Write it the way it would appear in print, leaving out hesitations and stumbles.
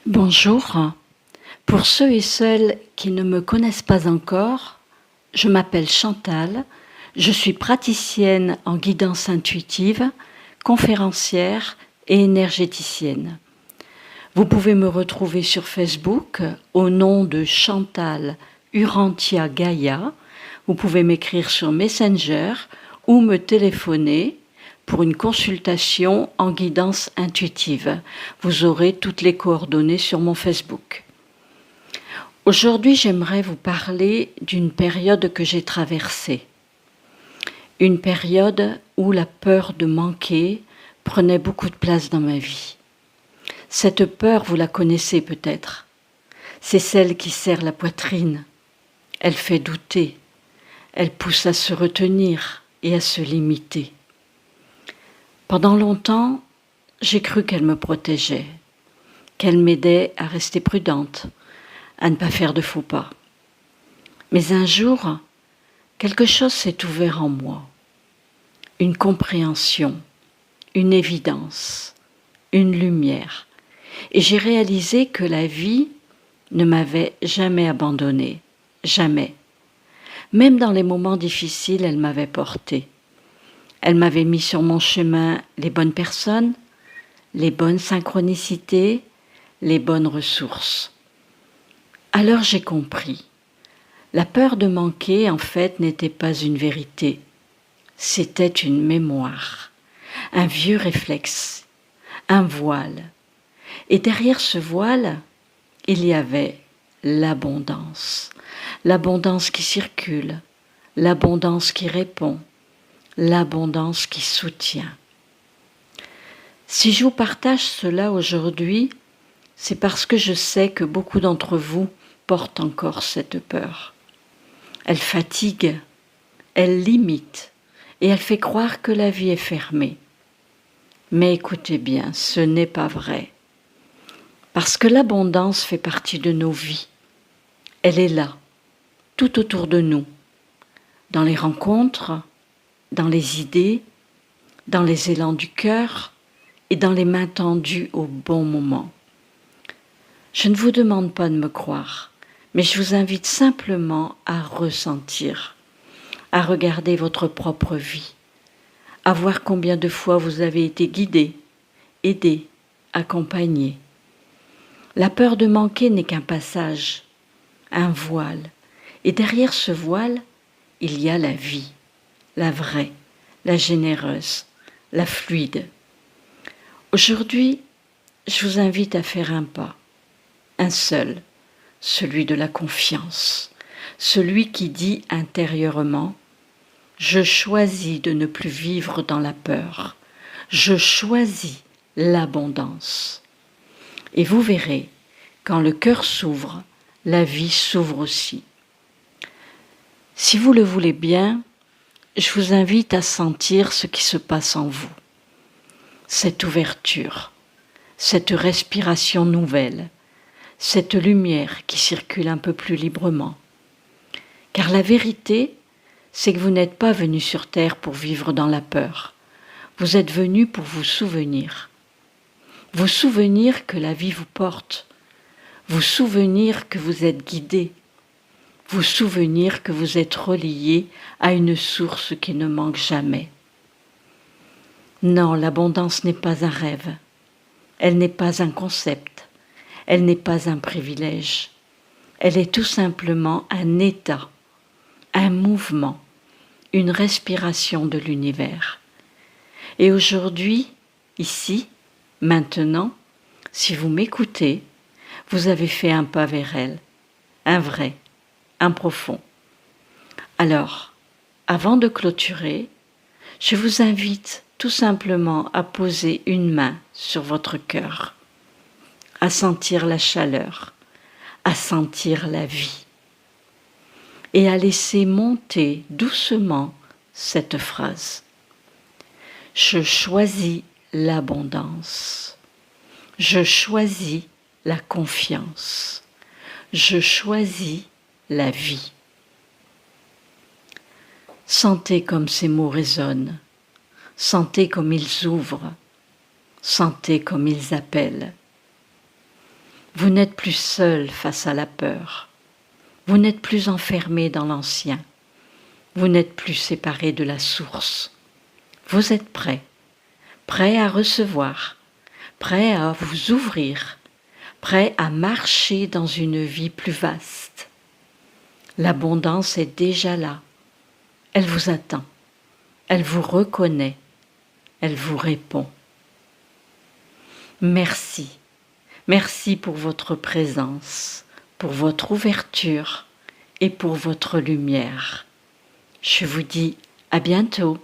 Bonjour. Pour ceux et celles qui ne me connaissent pas encore, je m'appelle Chantal, je suis praticienne en guidance intuitive, conférencière et énergéticienne. Vous pouvez me retrouver sur Facebook au nom de Chantal Urantia Gaia. Vous pouvez m'écrire sur Messenger ou me téléphoner pour une consultation en guidance intuitive. Vous aurez toutes les coordonnées sur mon Facebook. Aujourd'hui, j'aimerais vous parler d'une période que j'ai traversée. Une période où la peur de manquer prenait beaucoup de place dans ma vie. Cette peur, vous la connaissez peut-être. C'est celle qui serre la poitrine. Elle fait douter. Elle pousse à se retenir et à se limiter. Pendant longtemps, j'ai cru qu'elle me protégeait, qu'elle m'aidait à rester prudente, à ne pas faire de faux pas. Mais un jour, quelque chose s'est ouvert en moi. Une compréhension, une évidence, une lumière. Et j'ai réalisé que la vie ne m'avait jamais abandonnée, jamais. Même dans les moments difficiles, elle m'avait portée. Elle m'avait mis sur mon chemin les bonnes personnes, les bonnes synchronicités, les bonnes ressources. Alors j'ai compris. La peur de manquer, en fait, n'était pas une vérité. C'était une mémoire, un vieux réflexe, un voile. Et derrière ce voile, il y avait l'abondance. L'abondance qui circule, l'abondance qui répond, l'abondance qui soutient. Si je vous partage cela aujourd'hui, c'est parce que je sais que beaucoup d'entre vous portent encore cette peur. Elle fatigue, elle limite et elle fait croire que la vie est fermée. Mais écoutez bien, ce n'est pas vrai. Parce que l'abondance fait partie de nos vies. Elle est là, tout autour de nous, dans les rencontres, dans les idées, dans les élans du cœur et dans les mains tendues au bon moment. Je ne vous demande pas de me croire, mais je vous invite simplement à ressentir, à regarder votre propre vie, à voir combien de fois vous avez été guidé, aidé, accompagné. La peur de manquer n'est qu'un passage, un voile, et derrière ce voile, il y a la vie, la vraie, la généreuse, la fluide. Aujourd'hui, je vous invite à faire un pas, un seul, celui de la confiance, celui qui dit intérieurement « Je choisis de ne plus vivre dans la peur, je choisis l'abondance ». Et vous verrez, quand le cœur s'ouvre, la vie s'ouvre aussi. Si vous le voulez bien, je vous invite à sentir ce qui se passe en vous. Cette ouverture, cette respiration nouvelle, cette lumière qui circule un peu plus librement. Car la vérité, c'est que vous n'êtes pas venu sur terre pour vivre dans la peur. Vous êtes venu pour vous souvenir. Vous souvenir que la vie vous porte. Vous souvenir que vous êtes guidé. Vous souvenir que vous êtes relié à une source qui ne manque jamais. Non, l'abondance n'est pas un rêve. Elle n'est pas un concept. Elle n'est pas un privilège. Elle est tout simplement un état, un mouvement, une respiration de l'univers. Et aujourd'hui, ici, maintenant, si vous m'écoutez, vous avez fait un pas vers elle, un vrai, un profond. Alors, avant de clôturer, je vous invite tout simplement à poser une main sur votre cœur, à sentir la chaleur, à sentir la vie, et à laisser monter doucement cette phrase. Je choisis l'abondance. Je choisis la confiance. Je choisis la vie. Sentez comme ces mots résonnent. Sentez comme ils ouvrent. Sentez comme ils appellent. Vous n'êtes plus seul face à la peur. Vous n'êtes plus enfermé dans l'ancien. Vous n'êtes plus séparé de la source. Vous êtes prêt à recevoir, prêt à vous ouvrir, prêt à marcher dans une vie plus vaste. L'abondance est déjà là. Elle vous attend. Elle vous reconnaît. Elle vous répond. Merci. Merci pour votre présence, pour votre ouverture et pour votre lumière. Je vous dis à bientôt.